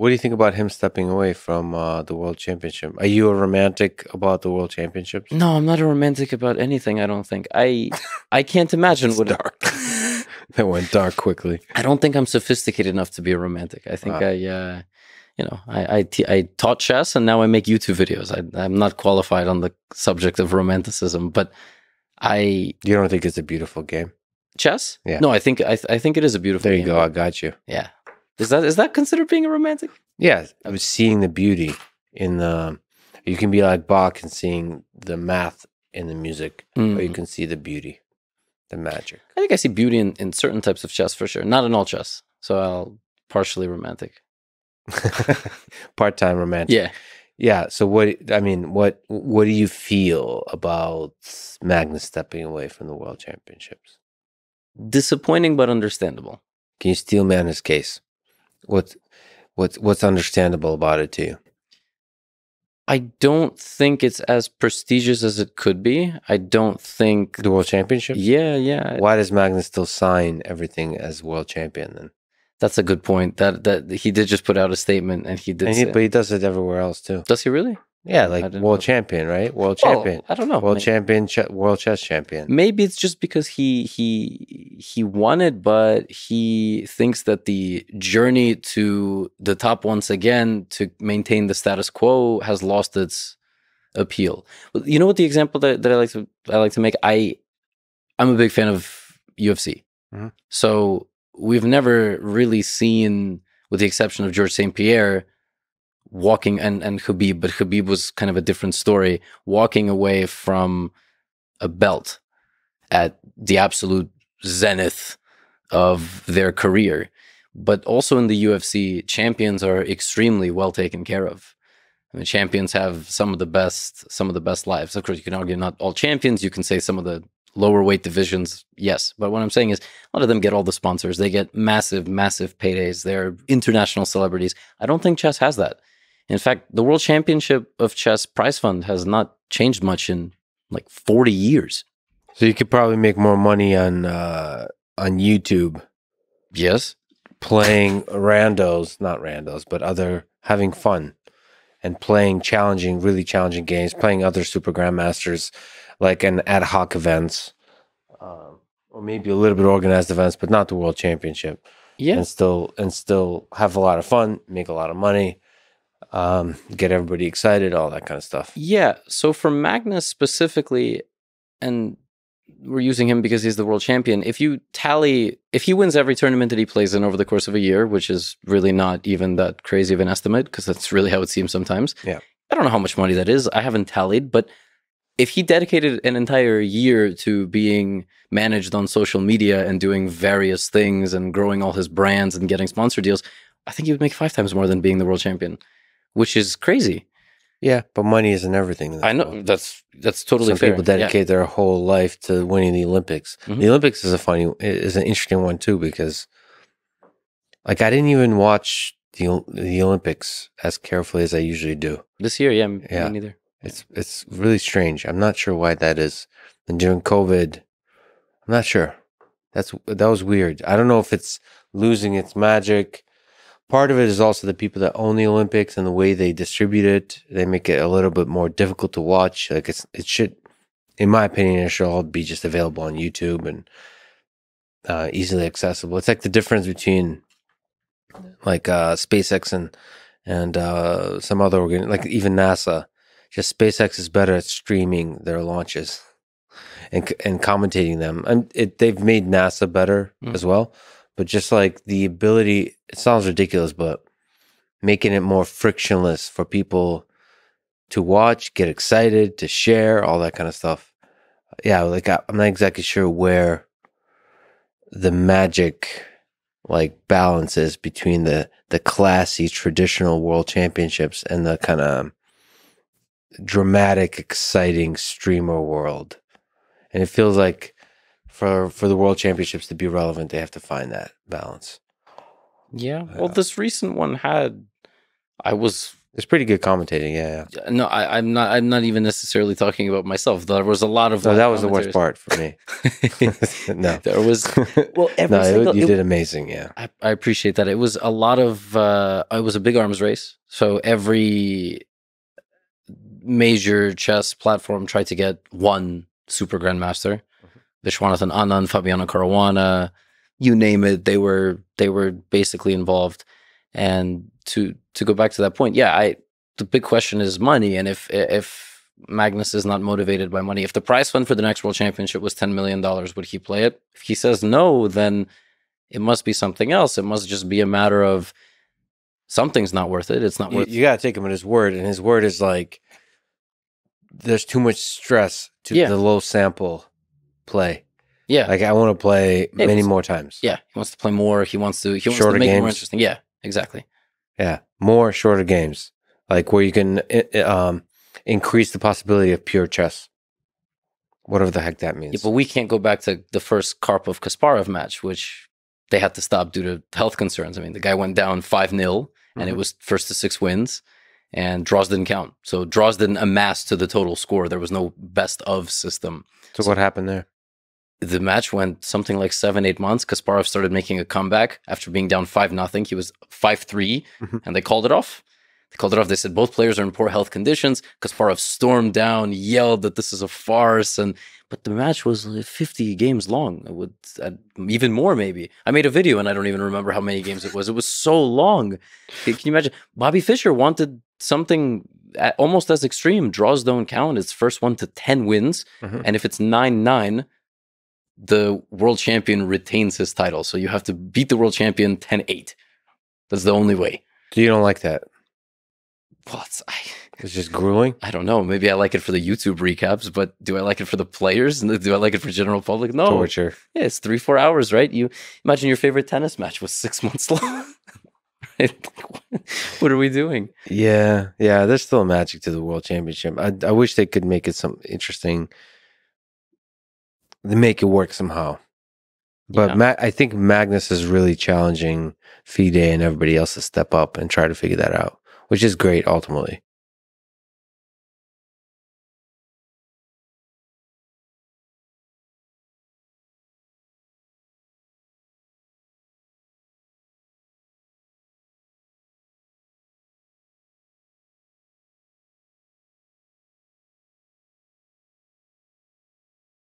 What do you think about him stepping away from the World Championship? Are you a romantic about the World Championships? No, I'm not a romantic about anything, I don't think. I can't imagine what... dark. That went dark quickly. I don't think I'm sophisticated enough to be a romantic. I think I taught chess and now I make YouTube videos. I'm not qualified on the subject of romanticism, but You don't think it's a beautiful game? Chess? Yeah. No, I think it is a beautiful game. There you go. I got you. Yeah. Is that considered being a romantic? Yeah. I was seeing the beauty in the... You can be like Bach and seeing the math in the music, or you can see the beauty, the magic. I think I see beauty in certain types of chess for sure. Not in all chess. So I'll partially romantic. Part-time romantic. Yeah. Yeah. So what do you feel about Magnus stepping away from the World Championships? Disappointing, but understandable. Can you steel man his case? What's understandable about it to you? I don't think it's as prestigious as it could be. I don't think... The World Championship? Yeah. Why does Magnus still sign everything as world champion then? That's a good point. That he did just put out a statement, and he did. But he does it everywhere else too. Does he really? Yeah, like world champion, right? World champion. I don't know. World champion, world chess champion. Maybe it's just because he won it, but he thinks that the journey to the top once again to maintain the status quo has lost its appeal. You know what the example that I like to make? I'm a big fan of UFC. Mm-hmm. So we've never really seen, with the exception of Georges St. Pierre, walking and Khabib, but Khabib was kind of a different story, walking away from a belt at the absolute zenith of their career. But also in the UFC, champions are extremely well taken care of. I mean, champions have some of the best lives. Of course, you can argue not all champions. You can say some of the lower weight divisions, yes. But what I'm saying is a lot of them get all the sponsors. They get massive paydays. They're international celebrities. I don't think chess has that. In fact, the World Championship of Chess prize fund has not changed much in like 40 years. So you could probably make more money on YouTube. Yes. Playing not randos, but having fun and playing really challenging games, playing other super grandmasters, like an ad hoc events, or maybe a little bit organized events, but not the World Championship. Yeah. And still have a lot of fun, make a lot of money. Get everybody excited, all that kind of stuff. Yeah. So for Magnus specifically, and we're using him because he's the world champion, if he wins every tournament that he plays in over the course of a year, which is really not even that crazy of an estimate, because that's really how it seems sometimes. Yeah. I don't know how much money that is. I haven't tallied, but if he dedicated an entire year to being managed on social media and doing various things and growing all his brands and getting sponsor deals, I think he would make 5 times more than being the world champion. Which is crazy. Yeah, but money isn't everything. I know, that's totally fair. Some people dedicate their whole life to winning the Olympics. Mm-hmm. The Olympics is an interesting one too, because like I didn't even watch the Olympics as carefully as I usually do. This year, me neither. It's really strange. I'm not sure why that is. And during COVID, I'm not sure. That was weird. I don't know if it's losing its magic. Part of it is also the people that own the Olympics and the way they distribute it. They make it a little bit more difficult to watch. Like it should, in my opinion, it should all be just available on YouTube and easily accessible. It's like the difference between like SpaceX and some other like even NASA. Just SpaceX is better at streaming their launches and commentating them. And they've made NASA better as well. But just like the ability, it sounds ridiculous, but making it more frictionless for people to watch, get excited, to share, all that kind of stuff. Yeah, like I'm not exactly sure where the magic like balance is between the classy traditional world championships and the kind of dramatic, exciting streamer world. And it feels like for the world championships to be relevant, they have to find that balance. Yeah. Well, this recent one I was It's pretty good commentating. Yeah. No, I'm not. I'm not even necessarily talking about myself. There was a lot of. No, that was the worst part for me. No, there was. Well, you did amazing. Yeah, I appreciate that. It was a lot of. It was a big arms race, so every major chess platform tried to get one super grandmaster. Vishwanathan Anand, Fabiano Caruana, you name it. They were basically involved. And to go back to that point, the big question is money. And if Magnus is not motivated by money, if the prize fund for the next world championship was $10 million, would he play it? If he says no, then it must be something else. It must just be a matter of something's not worth it. It's not worth it. You got to take him at his word. And his word is like, there's too much stress to the low sample play. Yeah. Like, I want to play many more times. Yeah. He wants to play more. He wants to make games. it more interesting. Yeah, exactly. Yeah. More shorter games. Like where you can increase the possibility of pure chess. Whatever the heck that means. Yeah, but we can't go back to the first Karpov-Kasparov match, which they had to stop due to health concerns. I mean, the guy went down 5-0, and it was first to 6 wins, and draws didn't count. So draws didn't amass to the total score. There was no best of system. So what happened there? The match went something like 7-8 months. Kasparov started making a comeback after being down 5-0. He was 5-3, and they called it off. They said both players are in poor health conditions. Kasparov stormed down, yelled that this is a farce, but the match was 50 games long. Even more, maybe. I made a video, and I don't even remember how many games it was. It was so long. Can you imagine? Bobby Fischer wanted something almost as extreme. Draws don't count. It's first 1 to 10 wins, and if it's 9-9, the world champion retains his title. So you have to beat the world champion 10-8. That's the only way. So you don't like that? Well, it's just grueling. I don't know. Maybe I like it for the YouTube recaps, but do I like it for the players? Do I like it for general public? No. Torture. Yeah, it's 3-4 hours, right? You imagine your favorite tennis match was 6 months long. What are we doing? Yeah. There's still a magic to the World Championship. I wish they could make it some interesting. They make it work somehow. But I think Magnus is really challenging FIDE and everybody else to step up and try to figure that out, which is great ultimately.